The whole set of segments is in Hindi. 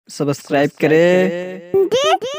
सब्सक्राइब करें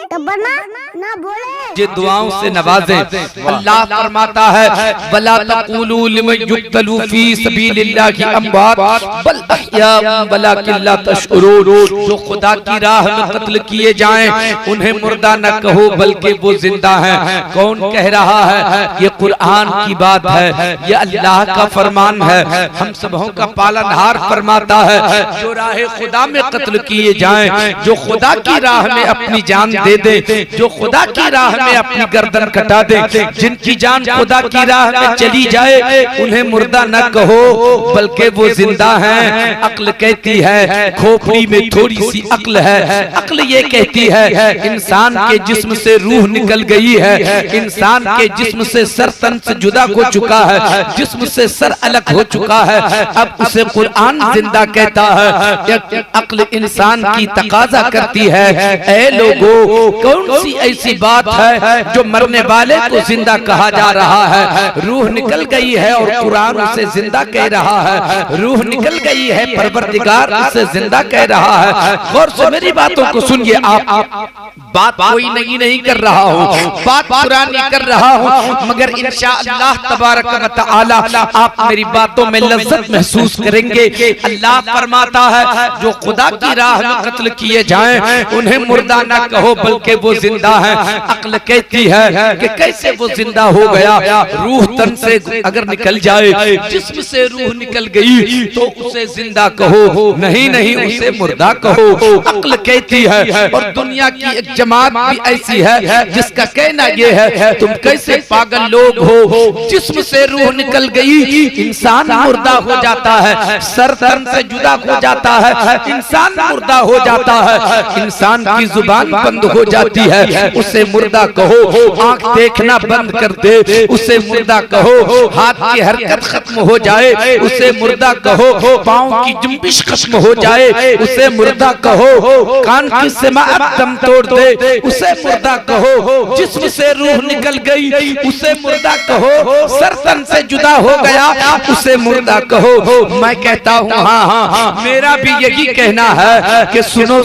तो बना ना बोले ये दुआओं से नवाजे। अल्लाह फरमाता है वला तक़ूलू लिमन युक़्तलू फी सबीलिल्लाहि अमवात बल अहयाउन वलाकिन ला तशऊरून। जो खुदा की राह में कत्ल किए जाएं उन्हें मुर्दा न कहो बल्कि वो जिंदा हैं। कौन कह रहा है? ये कुरान की बात है, ये अल्लाह का फरमान है। हम सबों का पालनहार फरमाता है जो राह खुदा में कत्ल किए जाएं, जो खुदा की राह में अपनी जान दे दे, जो खुदा की राह में अपनी गर्दन कटा दे, जिनकी जान खुदा की राह में चली जाए उन्हें मुर्दा न कहो बल्कि वो जिंदा हैं। अक्ल कहती है खोपड़ी में थोड़ी सी अक्ल है। अक्ल ये कहती है इंसान के जिस्म से रूह निकल गई है, इंसान के जिस्म से सर तन से जुदा हो चुका है, जिस्म से सर अलग हो चुका है। अब उसे कुरान जिंदा कहता है। अक्ल इंसान की तकाजा करती है ऐ लोगों कौन सी ऐसी बात है जो मरने वाले को जिंदा कहा जा रहा है? रूह निकल गई है और कुरान उसे जिंदा कह रहा है। रूह निकल गई है, परवरदिगार उसे जिंदा कह रहा है। गौर से मेरी बातों को सुनिए। आप बात कोई नहीं कर रहा हूँ, बात पुरानी कर रहा हूँ, मगर इंशाअल्लाह तबारक व तआला आप मेरी बातों में लज्जत महसूस करेंगे। अल्लाह फरमाता है जो खुदा की राह में कत्ल किए जाएं उन्हें मुर्दा ना कहो बल्कि वो जिंदा हैं। अक्ल कहती है कि कैसे वो जिंदा हो गया? रूह तन से अगर निकल जाए, जिस्म से रूह निकल गई तो उसे जिंदा कहो, नहीं उसे मुर्दा कहो। अक्ल कहती है और दुनिया की एक जमात भी ऐसी है जिसका कहना ये है तुम कैसे पागल लोग हो, जिस्म से रूह निकल गई इंसान मुर्दा हो जाता है, सर तन से जुदा हो जाता है, इंसान मुर्दा हो जाता है, इंसान की जुबान बंद हो जाती है, उसे मुर्दा कहो। आंख देखना बंद कर दे, उसे मुर्दा कहो। हाथ की हरकत खत्म हो जाए, उसे मुर्दा कहो। पाँव की जुम्बिश खत्म हो जाए, उसे मुर्दा कहो। कान की समाअत दम तोड़ दे, उसे मुर्दा कहो। जिस्म से रूह निकल गई उसे मुर्दा कहो। सर तन से जुदा हो गया उसे मुर्दा कहो। मैं कहता हूँ हाँ, मेरा भी यही कहना है कि सुनो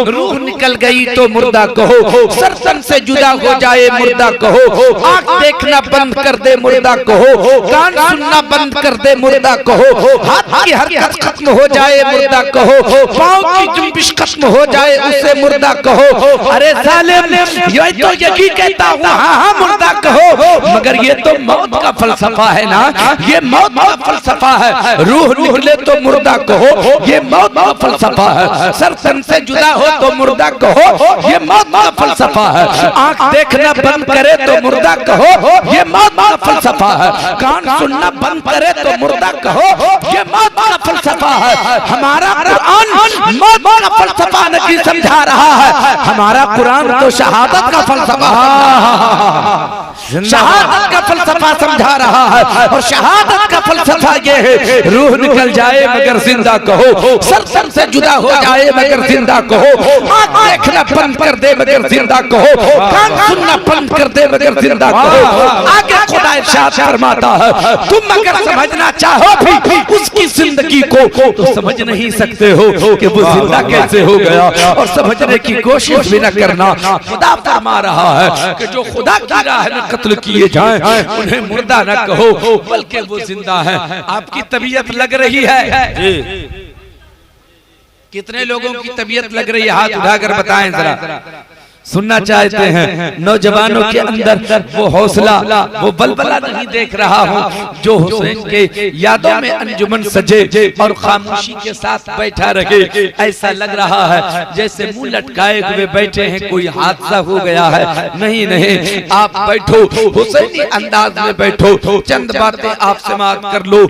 रूह निकल गई तो मुर्दा कहो, सर तन से जुदा हो जाए मुर्दा कहो, आँख देखना बंद कर दे मुर्दा कहो, कान सुनना बंद कर दे मुर्दा कहो, हाथ की हरकत खत्म हो जाए मुर्दा कहो, पाँव की जुम्बिश खत्म हो जाए उसे मुर्दा कहो। अरे जालिम ये तो यही कहता हूँ हाँ मुर्दा कहो, मगर ये तो मौत का फलसफा है ना, ये मौत का फलसफा है। रूह निकले तो मुर्दा कहो, ये मौत का फलसफा है। सर तन से जुदा हो तो मुर्दा कहो, ये मौत का फलसफा है। आंख देखना बंद करे तो मुर्दा कहो, ये मौत का फलसफा है। कान सुनना बंद करे तो मुर्दा कहो, ये मौत का फलसफा है। हमारा कुरान मौत का फलसफा नहीं समझा रहा है, हमारा कुरान तो शहादत का फलसफा, शहादत का फलसफा समझा रहा है। और शहादत का फलसफा ये है रूह निकल जाए मगर जिंदा कहो, सर सर से जुदा हो जाए मगर जिंदा कहो, आँख देखना बंद कर दे मगर जिंदा कहो, कान सुनना बंद कर दे मगर जिंदा कहो। आगे खुदा इरशाद फरमाता है तुम अगर समझना चाहो भी उसकी जिंदगी को तो समझ नहीं सकते हो कि वो जिंदा कैसे हो गया, और समझने की कोशिश भी न करना। खुदा फरमा रहा है कि जो खुदा की राह में कत्ल किए जाएं उन्हें मुर्दा न कहो बल्कि वो जिंदा है। आपकी तबीयत लग रही है? कितने लोगों की तबीयत लग रही है? हाथ उठाकर बताएं जरा। सुनना चाहते हैं नौजवानों के अंदर वो हौसला, वो बलबला नहीं देख रहा हूँ जो हुसैन के यादों में अंजुमन सजे और खामोशी के साथ बैठा रहे। ऐसा लग रहा है जैसे मुंह लटकाए हुए बैठे हैं, कोई हादसा हो गया है। नहीं, आप बैठो, हुसैनी अंदाज में बैठो, चंद बातें आप समाप्त कर लो।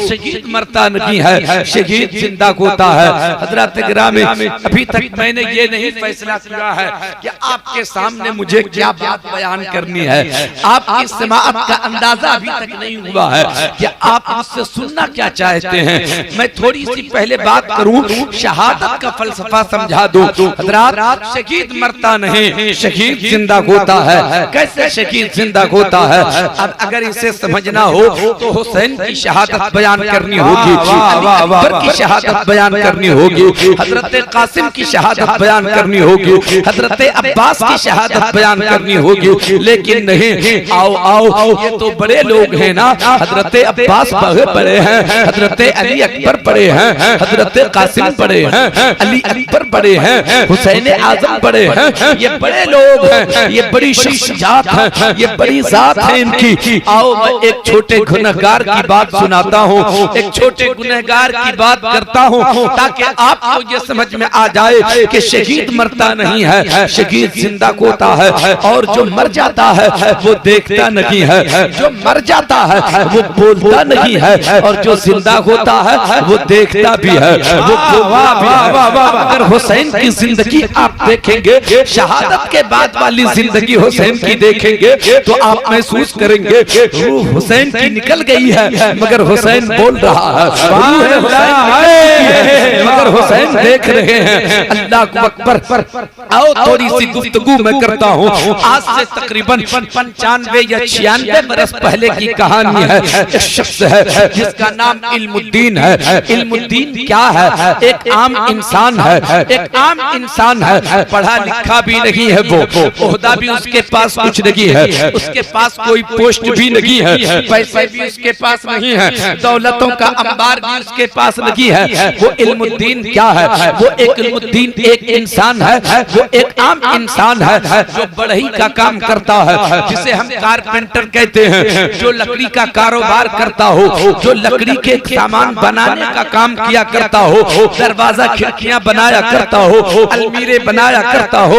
शहीद मरता नहीं है, शहीद जिंदा होता है। हजरत गिरामी अभी तक मैंने ये नहीं फैसला किया है कि आपके सामने मुझे क्या बात बयान करनी है। आपकी समाअत का अंदाजा अभी तक नहीं हुआ है कि आप मुझसे सुनना क्या चाहते हैं। मैं थोड़ी सी पहले बात करूं, शहादत का फलसफा समझा दूं। हज़रात, शहीद मरता नहीं, शहीद जिंदा होता है। कैसे शहीद जिंदा होता है? अब अगर इसे समझना हो तो हुसैन की शहादत बयान करनी होगी, अली अकबर की शहादत बयान करनी होगी, हजरत कासिम की शहादत बयान करनी होगी, हजरत अब्बास की शहादत बयान करनी होगी। लेकिन नहीं, आओ आओ, ये तो बड़े लोग हैं ना। हजरत अब्बास बड़े हैं, हजरत अली अकबर बड़े हैं, हजरत कासिम बड़े हैं, अली अकबर बड़े हैं, हुसैन आजम बड़े हैं। ये बड़े लोग हैं, ये बड़ी शख्सियत है, ये बड़ी जात है इनकी। आओ मैं एक छोटे गुनहगार की बात सुनाता हूँ, एक छोटे गुनहगार की बात करता हूँ, ताकि आपको ये समझ में आ जाए कि शहीद मरता नहीं है, शहीद जिंदा होता है। और जो मर जाता है वो देखता नहीं है, जो मर जाता है वो बोलता नहीं है, और जो जिंदा होता है वो देखता भी है, वो बोलता भी है। अगर हुसैन की जिंदगी आप देखेंगे, शहादत के बाद वाली जिंदगी हुसैन की देखेंगे, तो आप महसूस करेंगे रूह हुसैन की निकल गई है, मगर हुसैन बोल रहा है, मगर हुसैन देख रहे हैं। अल्लाह को अकबर। आओ थोड़ी सी गुफ्तगू मैं करता हूँ। आज से तकरीबन 95 या 96 बरस पहले की कहानी है। एक शख्स है जिसका नाम इल्मुद्दीन है। इल्मुद्दीन क्या है? एक आम इंसान है, एक आम इंसान है, पढ़ा लिखा भी नहीं है, वो ओहदा भी उसके पास कुछ नहीं है, उसके पास कोई पोस्ट भी नहीं है, पैसे भी उसके पास नहीं है, दौलतों का अंबार भी उसके पास नहीं है। वो इल्मुद्दीन क्या है? वो एक इल्मुद्दीन एक इंसान है, वो एक आम इंसान है जो बढ़ई का काम करता है, जिसे हम कारपेंटर कहते हैं, जो लकड़ी का कारोबार करता हो, जो लकड़ी के सामान बनाने का काम किया करता हो, दरवाजा खिड़कियां बनाया करता हो, अलमीरे बनाया करता हो,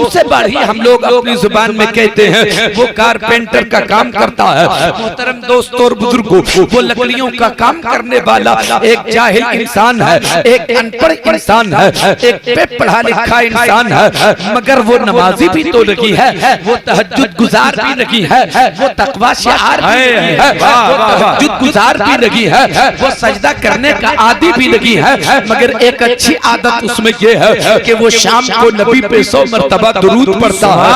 उसे बढ़ी हम लोग अपनी जुबान में कहते हैं, वो कारपेंटर का काम करता है। मोहतरम दोस्तों और बुजुर्गों, वो लकड़ियों का काम करने वाला एक जाहिल इंसान है, एक अनपढ़ इंसान है, एक बेपढ़ा लिखा इंसान है, मगर वो नमाजी भी तो नहीं है, वो तहज्जुद गुजार भी नहीं है, वो तकवा शिआर भी नहीं है, वो तहज्जुद गुजार भी नहीं है, वो सजदा करने का आदी भी नहीं है, मगर एक अच्छी आदत उसमें ये है कि वो शाम को नबी पे 100 मरतबा दुरूद पढ़ता है।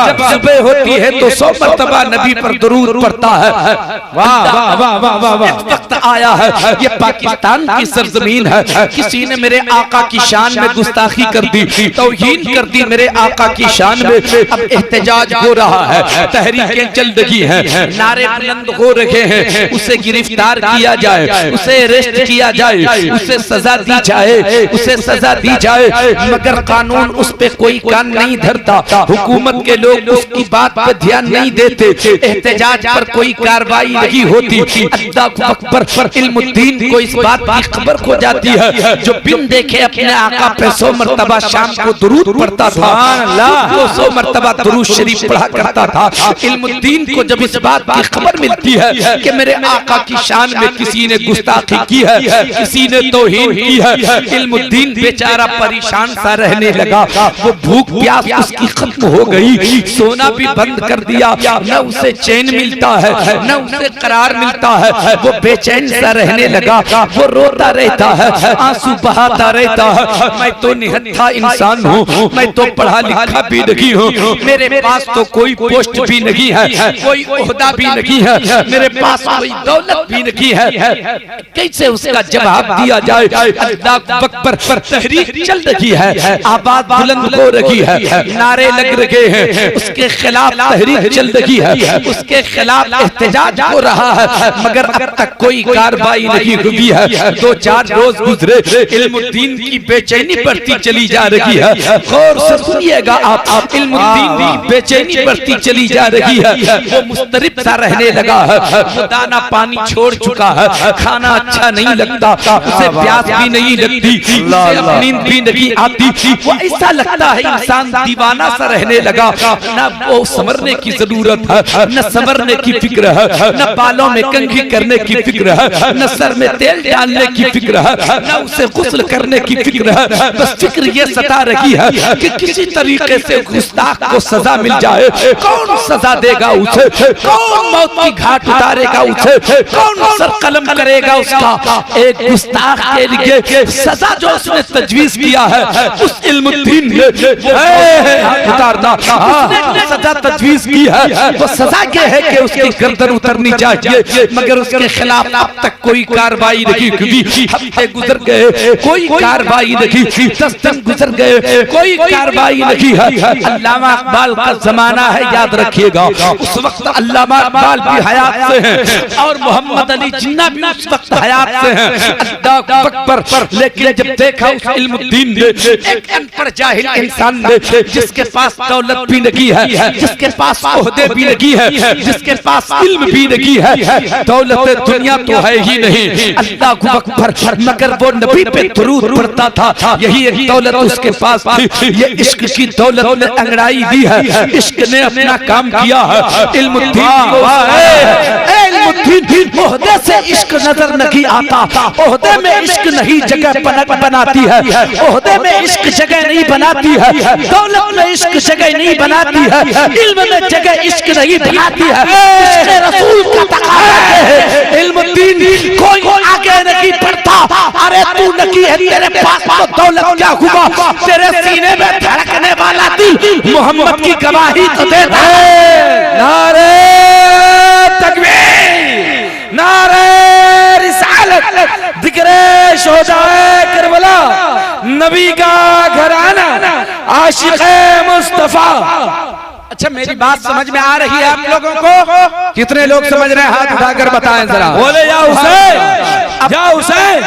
जब सुबह होती है तो 100 मरतबा नबी पर दुरूद पढ़ता है। एक वक्त आया है, ये पाकिस्तान की सरजमीन है, किसी ने मेरे आका की शान में गुस्ताखी कर दी, तौहीन कर दी मेरे आका की शान में। अब एहतजाज हो रहा है, तहरीकें चल रही हैं, नारे बुलंद हो रहे हैं, उसे गिरफ्तार किया जाए, उसे अरेस्ट किया जाए, उसे सजा दी जाए, उसे सजा दी जाए, मगर कानून उस पे कोई कान नहीं धरता, हुकूमत के लोग उसकी बात पर ध्यान नहीं देते, एहतजाज पर कोई कार्रवाई नहीं होती। अल्लाह अकबर। इल्मुद्दीन को इस बात की खबर हो जाती है, जो बिन देखे अपने आका पे 100 मरतबा शाम को दुरूद पढ़ता था, 200 मरतबा दुरूद शरीफ पढ़ा करता था। इल्मुद्दीन को जब इस बात की खबर मिलती है कि मेरे आका की शान में किसी ने गुस्ताखी की है, किसी ने तौहीन की है, इल्मुद्दीन बेचारा परेशान सा रहने लगा। वो भूख प्यास उसकी खत्म हो गई, सोना भी बंद कर दिया, न उसे चैन मिलता है, न उसे करार मिलता है, वो बेचैन सा रहने लगा, वो रोता रहता है, आंसू बहाता रहता है। मैं तो निहत्था इंसान हूँ, मैं तो पढ़ा लिखा भी नहीं हूँ, मेरे पास तो कोई पोस्ट भी नहीं है, कोई ओहदा भी नहीं है, मेरे पास कोई दौलत भी नहीं है, कैसे उसका जवाब दिया जाए? अल्लाह अकबर। तहरीक चल रही है, आवाज बुलंद हो रही है, नारे लग रहे हैं, उसके खिलाफ तहरीक चल रही है, उसके खिलाफ एहतजाज हो रहा है, मगर अब तक कोई कार्रवाई नहीं हुई है। 2-4 रोज गुजरे, इल्मुद्दीन की बेचैनी बढ़ती चली जा रही है। गौर से सुनिएगा आप, इल्मुद्दीन की बेचैनी बढ़ती चली जा रही है, वो मुस्तरिब सा रहने लगा है, वो दाना पानी छोड़ चुका है, खाना अच्छा नहीं लगता, उसे प्यास भी नहीं लगती, उसे नींद भी नहीं आती, वो ऐसा लगता है इंसान दीवाना सा रहने लगा। न वो संवरने की जरूरत है, न संवरने की फिक्र है, न बालों में कंघी करने की फिक्र है, न सर में तेल डालने की फिक्र है, न उसे गुस्ल करने की फिक्र है, बस फिक्र ये सता बता रही है कि किसी तरीके से गुस्ताख को सजा मिल जाए, कौन सजा देगा उसे, कौन मौत की घाट उतारेगा उसे, कौन सर कलम करेगा उसका। एक गुस्ताख के लिए सजा जो उसने तजवीज किया है, उस इल्मुद्दीन ने उतारना सजा तजवीज की है, वो सजा क्या है कि उसकी गर्दन उतरनी चाहिए, मगर उसके खिलाफ अब तक कोई कार्रवाई नहीं हुई। हफ्ते गुजर गए, कोई कार्रवाई नहीं, 10 दिन गुजर गए, कोई कार्रवाई नहीं है। अल्लामा इकबाल का जमाना है, याद रखिएगा। उस वक्त अल्लामा इकबाल भी हयात से हैं और मोहम्मद अली जिन्ना भी उस वक्त हयात से हैं। अल्लाह अकबर। लेकिन जब देखा उस इल्मुद्दीन ने, एक अनपढ़ जाहिल इंसान ने, जिसके पास दौलत भी नहीं है, जिसके पास ओहदे भी नहीं है, जिसके पास इल्म भी नहीं है, दौलत दुनिया तो है ही नहीं, अल्लाह अकबर, मगर वो नबी पे दुरूद पढ़ता था, यही एक दौलत उसके पास थी। ये इश्क की दौलत ने अंगड़ाई दी है, इश्क ने अपना काम किया है। इल्मुद्दीन ओहदे से इश्क नजर नहीं आता, ओहदे में इश्क नहीं जगह बनाती है, ओहदे में इश्क जगह नहीं बनाती है, दौलत में इश्क जगह नहीं बनाती है, इल्म में जगह इश्क नहीं बनाती है। इश्क़ रसूल का तकाज़ा है। इल्मुद्दीन कोई आगे नहीं बढ़ता। अरे तू नकी है, तेरे पास तो दौलत क्या हुआ, तेरे सीने में धड़कने वाला दिल मोहम्मद की गवाही तो देता है। नारे तकबीर, नारे रिसालत, जिक्रे शोहदाए करबला, नबी का घराना, आशिक़े मुस्तफा। अच्छा, मेरी बात समझ में आ रही है आप लोगों को? कितने लोग समझ रहे हैं? हाथ उठाकर बताएं जरा। बोले या हुसैन, या हुसैन,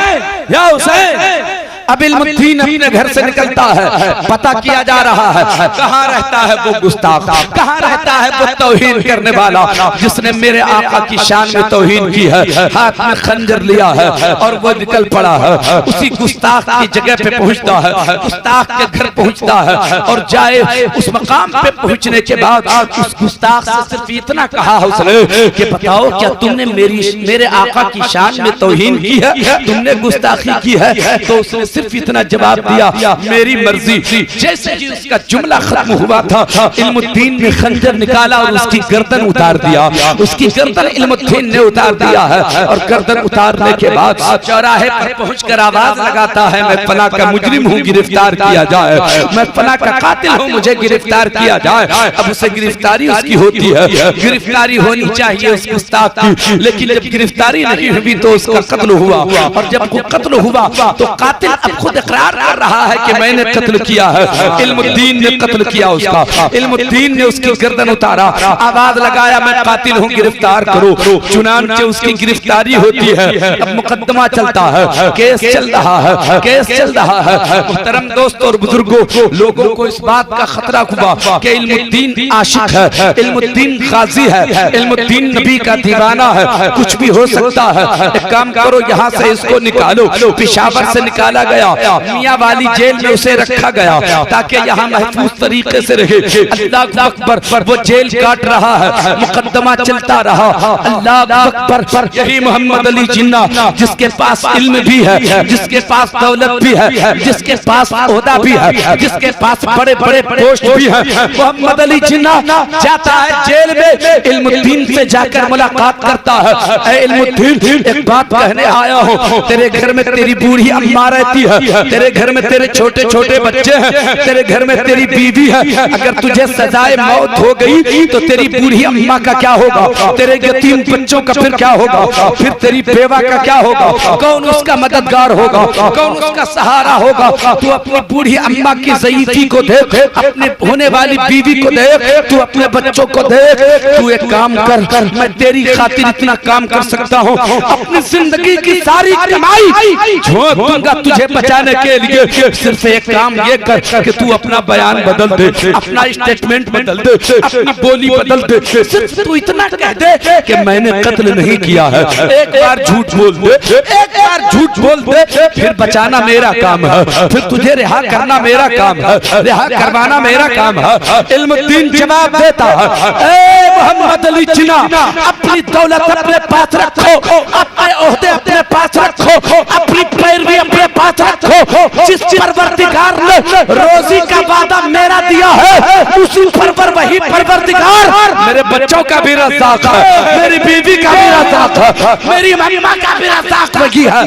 या हुसैन। अब इल्मुद्दीन अपने घर से निकलता है, पता किया जा रहा है कहाँ रहता है वो गुस्ताख, कहाँ रहता है वो तौहीन करने वाला, जिसने मेरे आका की शान में तौहीन की है। हाथ में खंजर लिया है और वो निकल पड़ा है। उसी गुस्ताख की जगह पे पहुंचता है, गुस्ताख के घर पहुंचता है और जाए उस मकाम पे पहुंचने के बाद उस गुस्ताख से सिर्फ इतना कहा उसने कि बताओ क्या तुमने मेरे आका की शान में तौहीन की है, तुमने गुस्ताखी की है? तो उसने सिर्फ इतना जवाब दिया, मेरी मर्जी। जैसे ही उसका जुमला खत्म हुआ था, इल्मुद्दीन ने खंजर निकाला और उसकी गर्दन उतार दिया। उसकी गर्दन इल्मुद्दीन ने उतार दिया है और गर्दन उतारने के बाद चौराहे पर पहुंचकर आवाज लगाता है, मैं फला का मुजरिम हूँ, गिरफ्तार किया जाए, मैं फला का कातिल हूँ, मुझे गिरफ्तार किया जाए। अब उसे गिरफ्तारी उसकी होती है, गिरफ्तारी होनी चाहिए उस गुस्ताख की, लेकिन जब गिरफ्तारी नहीं हुई तो उसका कत्ल हुआ। और जब वो कत्ल हुआ तो कातिल अब खुद इकरार कर रहा है कि मैंने कत्ल किया है, इल्मुद्दीन ने कत्ल किया उसका। इल्मुद्दीन ने उसकी गर्दन उतारा, आवाज लगाया, मैं कातिल हूँ, गिरफ्तार करो। चुनांचे उसकी गिरफ्तारी होती है। अब मुकदमा चलता है, केस चल रहा है, केस चल रहा है। मुहतरम दोस्तों और बुजुर्गों, लोगों को इस बात का खतरा हुआ कि इल्मुद्दीन आशिक है, इल्मुद्दीन गाजी है, इल्मुद्दीन नबी का दीवाना है, कुछ भी हो सकता है। एक काम करो, यहाँ से इसको निकालो। पेशावर से निकाला गया, मियां वाली जेल में उसे रखा गया ताकि यहाँ महफूज तरीके से रहे। अल्लाह अकबर, वो जेल काट रहा है, मुकदमा चलता रहा। अल्लाह अकबर। यही मोहम्मद अली जिन्ना, जिसके पास इल्म भी है, जिसके पास दौलत भी है, जिसके पास ओहदा भी है, जिसके पास बड़े बड़े पोस्ट भी है, मोहम्मद अली जिन्ना जाता है जेल में, इल्मुद्दीन से जाकर मुलाकात करता है। ऐ इल्मुद्दीन, एक बात कहने आया हूँ, तेरे घर में तेरी बूढ़ी अम्मा रहती है, तेरे घर में तेरे छोटे छोटे बच्चे हैं, तेरे घर में तेरी बीवी है। अगर तुझे सजाए मौत हो गई तो तेरी बूढ़ी अम्मा का क्या होगा, तेरे यतीम बच्चों का फिर क्या होगा, फिर तेरी बेवा का क्या होगा, कौन उसका मददगार होगा, कौन उसका सहारा होगा। तू अपनी बूढ़ी अम्मा की ज़ईफ़ी को देख, अपने होने वाली बीवी को देख, तू अपने बच्चों को देख। तू एक काम कर, मैं तेरी खातिर इतना काम कर सकता हूँ, अपनी जिंदगी की सारी कमाई झोंक दूंगा तुझे बचाने के लिए। सिर्फ एक काम ये कर कि तू अपना बयान बदल दे, अपना स्टेटमेंट बदल दे, अपनी बोली बदल दे। सिर्फ तू इतना कह दे कि मैंने कत्ल नहीं किया है। एक बार झूठ बोल दे, एक बार झूठ बोल दे, फिर बचाना मेरा काम है, फिर तुझे रिहा करना मेरा काम है, रिहा करवाना मेरा काम है। इल्मुद्दीन जवाब देता है, ए मोहम्मद अली जिन्ना, अपनी दौलत अपने पास रखो, अपने ओहदे अपने पास रखो, अपनी पैरवी अपने बात रखो, जिस परवरदिगार ने रोजी का वादा मेरा दिया है, उसी परवर वही परवरदिगार मेरे बच्चों का भी रज़ाक है, मेरी बीवी का भी रज़ाक है, मेरी मम्मा का भी रज़ाक लगी है।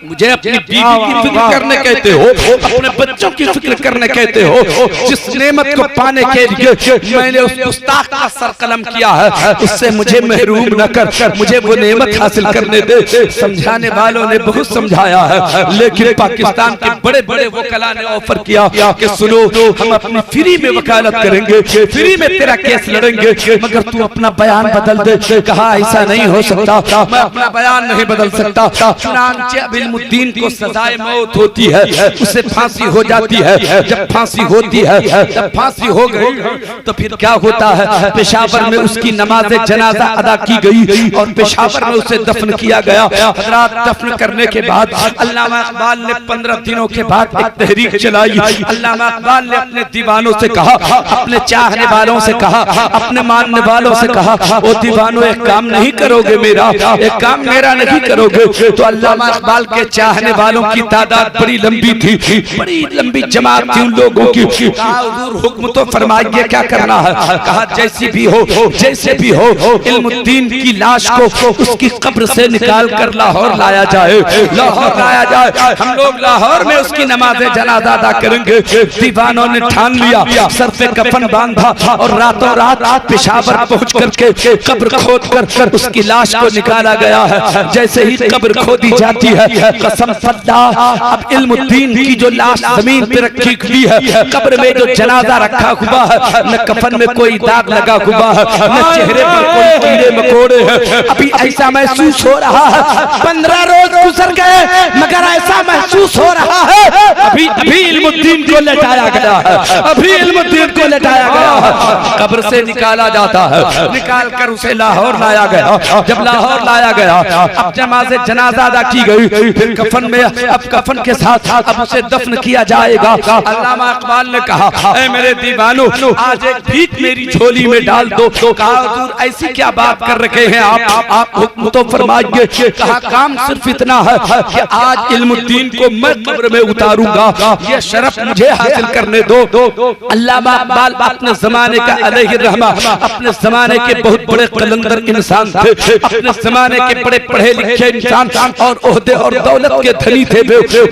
मुझे अपनी बीवी की फिक्र करने कहते हो, अपने बच्चों की फिक्र करने कहते हो, जिस नेमत को पाने के लिए मैंने उस गुस्ताख का सर कलम किया है, उससे मुझे महरूम न कर, मुझे वो नेमत हासिल करने दे। समझाने वालों ने बहुत समझाया है, लेकिन पाकिस्तान के बड़े बड़े वकला ने ऑफर किया कि सुनो, हम अपनी फ्री में वकालत करेंगे, फ्री में तेरा केस लड़ेंगे, मगर तू अपना बयान बदल दे। कहा ऐसा नहीं हो सकता, मैं अपना बयान नहीं बदल सकता। चुनांचे इल्मुद्दीन को सजाए मौत होती है, उसे फांसी हो जाती है। जब फांसी होती है, जब फांसी हो गई तो फिर क्या होता है, पेशावर में उसकी नमाज जनाजा अदा की गई और पेशावर में उसे दफन किया गया। हजरात, दफन करने के बाद अल्लामा इकबाल ने 15 दिनों के बाद एक तहरीक चलाई। अल्लामा इकबाल ने अपने दीवानों से कहा, अपने चाहने वालों से कहा, अपने मानने वालों से कहा, ओ दीवानों, एक काम नहीं करोगे मेरा, एक काम मेरा नहीं करोगे? तो अल्लामा इकबाल के चाहने वालों की तादाद बड़ी लंबी थी, बड़ी लंबी जमात थी उन लोगों की। कहा हुजूर हुक्म तो फरमाइए, क्या करना है? कहा जैसी भी हो, जैसे भी हो, इल्मुद्दीन की लाश को उसकी कब्र से निकाल कर लाहौर लाया जाए, लाहौर लाया जाए। हम लोग लाहौर में उसकी नमाज जनाजा अदा करेंगे। दीवानों ने ठान लिया, सर पे कफन बांधा और रातों रात पेशावर पहुंच करके कब्र खोद कर उसकी लाश को निकाला गया है। जैसे ही कब्र खोदी जाती है, कसम अल्लाह, अब इल्मुद्दीन की जो लाश जमीन पे रखी हुई है, कब्र में जो जनाजा रखा हुआ है, न कफन में कोई दाग लगा हुआ है, न चेहरे पर कोई कीड़े मकोड़े हैं। अभी ऐसा महसूस हो रहा है, 15 रोज गुजर गए मगर ऐसा महसूस हो रहा है अभी इल्मुद्दीन को लेटाया गया है, अभी इल्मुद्दीन को लेटाया गया है। कब्र से निकाला जाता है, निकाल कर उसे लाहौर लाया गया। जब लाहौर लाया गया, अब नमाज जनाजा अदा की गई, फिर कफन में, अब कफन के साथ अब उसे दफन किया जाएगा। अल्लामा इकबाल ने कहा, ऐ मेरे दीवानों, आज एक भीख मेरी झोली में डाल दो। कहा हुजूर ऐसी क्या बात कर रखे हैं आप हुक्म तो फरमाइए। कहा काम सिर्फ इतना है कि आज इल्मुद्दीन को मैं कब्र में उतारूंगा, ये शरफ मुझे हासिल करने दो। अल्लामा इकबाल अपने जमाने का अलैहि रहमा, अपने जमाने के बहुत बड़े कलंदर इंसान थे, अपने जमाने के बड़े पढ़े लिखे इंसान और ओहदे और दौलत के धनी थे।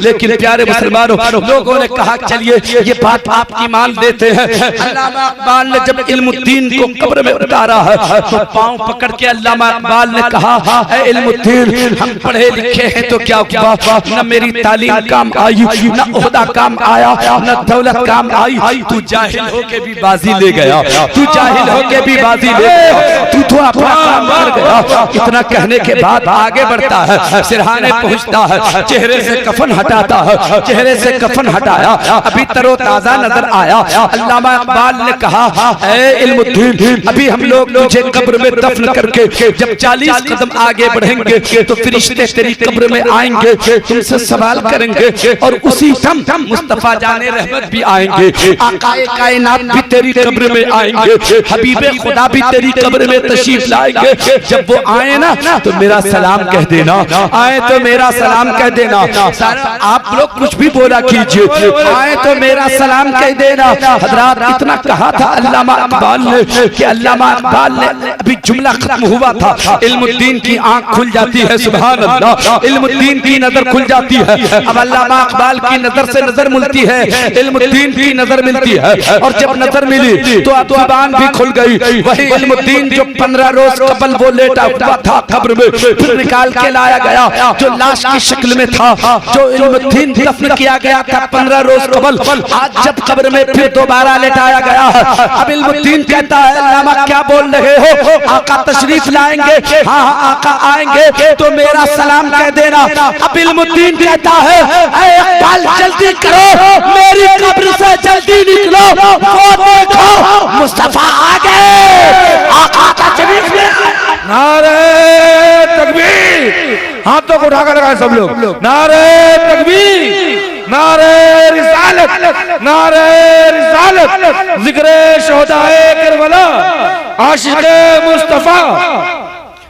लेकिन प्यारे मुसलमानों, लोगों ने कहा चलिए ये बात आपकी मान लेते हैं। अल्लामा इकबाल ने जब इल्मुद्दीन को कब्र में उतारा है तो पांव पकड़ के अल्लामा इकबाल ने कहा, ऐ इल्मुद्दीन, हम पढ़े लिखे हैं तो क्या हुआ, न मेरी तालीम काम आई, न ओहदा काम आया, न दौलत काम आई, तू जाहिल होके भी बाजी ले गया, तू जाहिल होके भी बाजी ले गया, तू तो अपना काम कर गया। इतना कहने के बाद आगे बढ़ता है, सिरहाने पहुंचता है, चेहरे से कफन हटाता है, चेहरे से कफन हटाया, अभी तरोताजा नजर आया। अल्लामा इकबाल ने कहा, ऐ इल्मुद्दीन, अभी हम लोग तुझे कब्र में दफन करके जब 40 कदम आगे बढ़ेंगे तो फरिश्ते तेरी कब्र में आएंगे, तुमसे सवाल करेंगे और उसी दम मुस्तफा जाने रहमत भी आएंगे, आकाए कायनात भी तेरी कब्र में आएंगे, हबीबे खुदा भी तेरी कब्र में तशरीफ लाएंगे। जब वो आए ना तो मेरा सलाम कह देना, आए तो मेरा सलाम कह देना। आप लोग कुछ भी बोला कीजिए, आए तो मेरा सलाम कह देना। हजरात, इतना कहा था अल्लामा इकबाल ने कि अल्लामा इकबाल ने अभी जुमला खत्म हुआ था, इल्मुद्दीन की आंख खुल जाती है, सुभान अल्लाह, इल्मुद्दीन की नजर खुल जाती है। अब अल्लामा इकबाल की नजर से नजर मिलती है, इल्मुद्दीन की नजर मिलती है, और जब नजर मिली तो अब जुबान भी खुल गई। वही इल्मुद्दीन जो 15 रोज कबल वो लेटा हुआ था कब्र में, फिर निकाल के लाया गया, जो लाश की शक्ल में था, जो इल्मुद्दीन दफन किया गया था 15 रोज कबल, आज जब कब्र में फिर दोबारा लेटाया गया है। अब इल्मुद्दीन कहता है, अल्लामा क्या बोल रहे हो, आका तशरीफ लाएंगे? हाँ हाँ आका आएंगे तो मेरा सलाम कह देना। अब इल्मुद्दीन कहता है, ऐ इकबाल जल्दी करो, मेरी कब्र से जल्दी निकलो, वो देखो मुस्तफा आ गए, आका तशरीफ ले आए। नारे तकबीर, हाथों को उठाकर लगाए सब लोग, नारे तकबीर, नारे रिसालत, नारे रिसालत, जिक्रे शोहदाए करबला, आशिक़े मुस्तफा,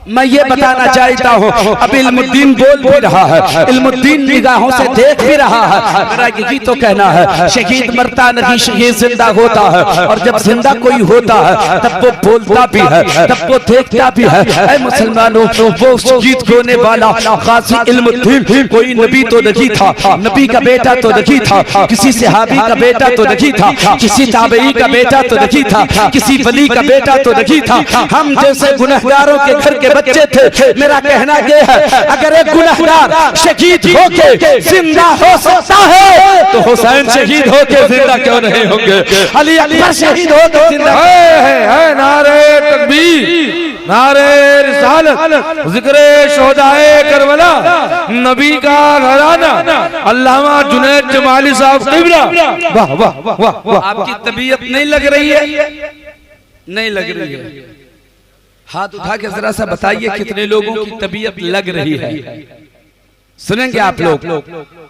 मैं ये बताना चाहता हूँ, अब इल्मुद्दीन बोल भी रहा है, इल्मुद्दीन निगाहों से देख भी रहा है। मेरा यही तो कहना है, शहीद मरता नहीं, शहीद जिंदा होता है। और जब जिंदा कोई होता है तब वो बोलता भी है, तब वो देखता भी है। ऐ मुसलमानों, वो शहीद होने वाला गाजी इल्मुद्दीन कोई नबी तो नहीं था, नबी का बेटा तो नहीं था, किसी सहाबी का बेटा तो नहीं था, किसी ताबई का बेटा तो नहीं था, किसी वली का बेटा तो नहीं था। हम जैसे गुनहगारों के घर के बच्चे थे। मेरा कहना यह है, अगर एक गुनहगार शहीद होके जिंदा हो सकता है तो हुसैन शहीद होके जिंदा क्यों नहीं होंगे? अली अकबर शहीद होके जिंदा है। नारे तकबीर, नारे रिसालत, जिक्रे शोहदाए करबला, नबी का घराना, अल्लामा जुनैद जमाली साहब किबला। वाह वाह वाह वाह। आपकी तबीयत नहीं लग रही है? नहीं लग रही है? हाथ उठा के जरा सा बताइए कितने लोगों की तबीयत लग रही है? सुनेंगे आप लोग?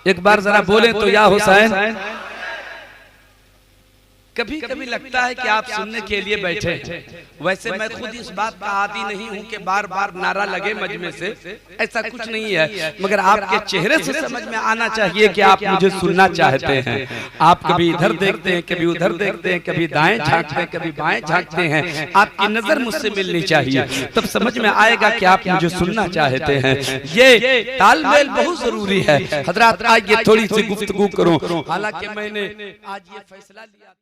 एक बार जरा बोले तो या हुसैन। कभी कभी लगता है कि आप सुनने के लिए बैठे। वैसे मैं खुद इस बात का आदी नहीं हूं कि बार बार नारा लगे मजमे से, ऐसा कुछ नहीं है। मगर आपके चेहरे से समझ में आना चाहिए कि आप मुझे सुनना चाहते हैं। आप कभी इधर देखते हैं, कभी उधर देखते हैं, कभी दाएं झांकते हैं, कभी बाएं झांकते हैं। आपकी नजर मुझसे मिलनी चाहिए, तब समझ में आएगा कि आप मुझे सुनना चाहते हैं। ये तालमेल बहुत जरूरी है। हजरात, आइए थोड़ी सी गुफ्तगू करूं। हालांकि मैंने आज ये फैसला लिया।